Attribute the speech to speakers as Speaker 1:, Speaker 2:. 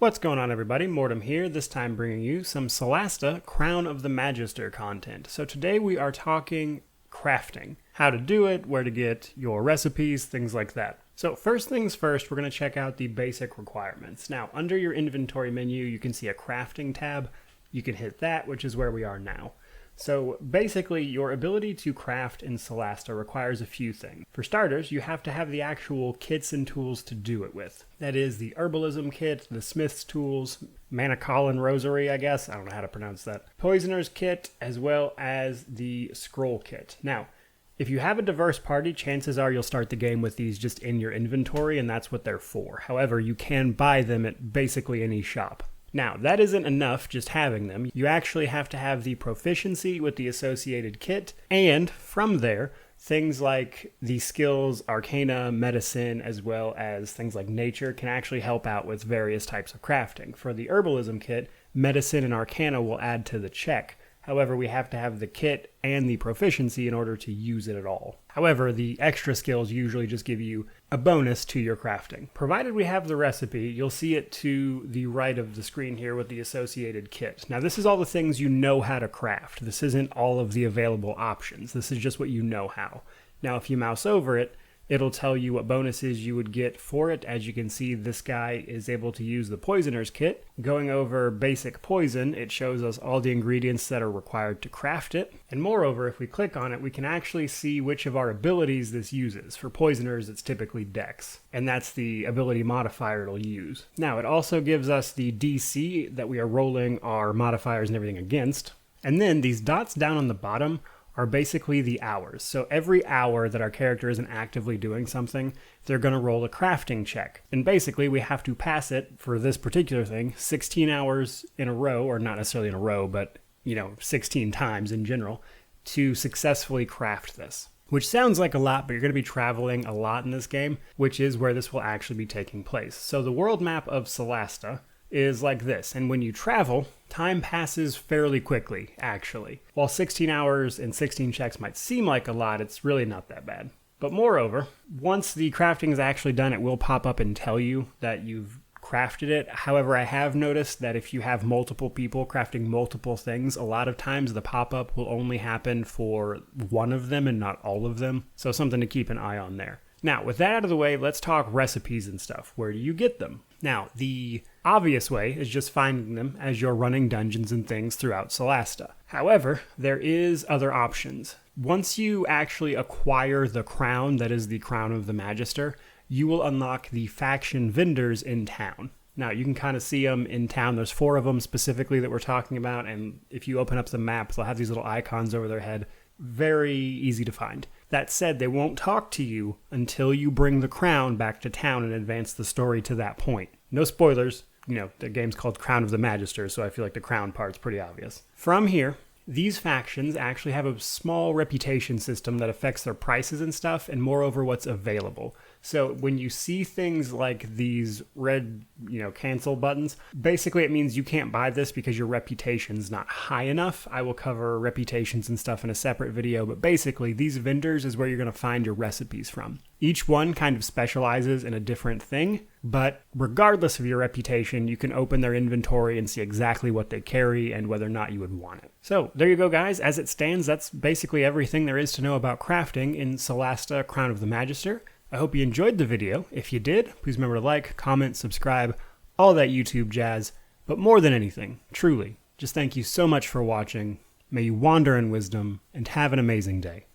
Speaker 1: What's going on, everybody? Mortem here, this time bringing you some Solasta Crown of the Magister content. So today we are talking crafting. How to do it, where to get your recipes, things like that. So first things first, we're going to check out the basic requirements. Now, under your inventory menu, you can see a crafting tab. You can hit that, which is where we are now. So basically, your ability to craft in Solasta requires a few things. For starters, you have to have the actual kits and tools to do it with. That is the herbalism kit, the smith's tools, Manicolin rosary, I guess. I don't know how to pronounce that. Poisoner's kit, as well as the scroll kit. Now, if you have a diverse party, chances are you'll start the game with these just in your inventory, and that's what they're for. However, you can buy them at basically any shop. Now, that isn't enough just having them. You actually have to have the proficiency with the associated kit, and from there, things like the skills Arcana, Medicine, as well as things like Nature can actually help out with various types of crafting. For the Herbalism kit, Medicine and Arcana will add to the check. However, we have to have the kit and the proficiency in order to use it at all. However, the extra skills usually just give you a bonus to your crafting. Provided we have the recipe, you'll see it to the right of the screen here with the associated kit. Now, this is all the things you know how to craft. This isn't all of the available options. This is just what you know how. Now, if you mouse over it, it'll tell you what bonuses you would get for it. As you can see, this guy is able to use the Poisoner's Kit. Going over basic poison, it shows us all the ingredients that are required to craft it. And moreover, if we click on it, we can actually see which of our abilities this uses. For Poisoners, it's typically Dex, and that's the ability modifier it'll use. Now, it also gives us the DC that we are rolling our modifiers and everything against. And then these dots down on the bottom are basically the hours. So every hour that our character isn't actively doing something, they're going to roll a crafting check. And basically, we have to pass it, for this particular thing, 16 hours in a row, or not necessarily in a row, but, 16 times in general, to successfully craft this. Which sounds like a lot, but you're going to be traveling a lot in this game, which is where this will actually be taking place. So the world map of Solasta is like this, and when you travel, time passes fairly quickly, actually. While 16 hours and 16 checks might seem like a lot, it's really not that bad. But moreover, once the crafting is actually done, it will pop up and tell you that you've crafted it. However, I have noticed that if you have multiple people crafting multiple things, a lot of times the pop-up will only happen for one of them and not all of them, so something to keep an eye on there. Now, with that out of the way, let's talk recipes and stuff. Where do you get them? Now, the obvious way is just finding them as you're running dungeons and things throughout Solasta. However, there is other options. Once you actually acquire the crown, that is the Crown of the Magister, you will unlock the faction vendors in town. Now, you can kind of see them in town. There's 4 of them specifically that we're talking about, and if you open up the map, they'll have these little icons over their head. Very easy to find. That said, they won't talk to you until you bring the crown back to town and advance the story to that point. No spoilers. The game's called Crown of the Magister, so I feel like the crown part's pretty obvious. From here, these factions actually have a small reputation system that affects their prices and stuff, and moreover what's available. So when you see things like these red, cancel buttons, basically it means you can't buy this because your reputation's not high enough. I will cover reputations and stuff in a separate video, but basically these vendors is where you're going to find your recipes from. Each one kind of specializes in a different thing, but regardless of your reputation, you can open their inventory and see exactly what they carry and whether or not you would want it. So there you go, guys. As it stands, that's basically everything there is to know about crafting in Solasta Crown of the Magister. I hope you enjoyed the video. If you did, please remember to like, comment, subscribe, all that YouTube jazz. But more than anything, truly, just thank you so much for watching. May you wander in wisdom and have an amazing day.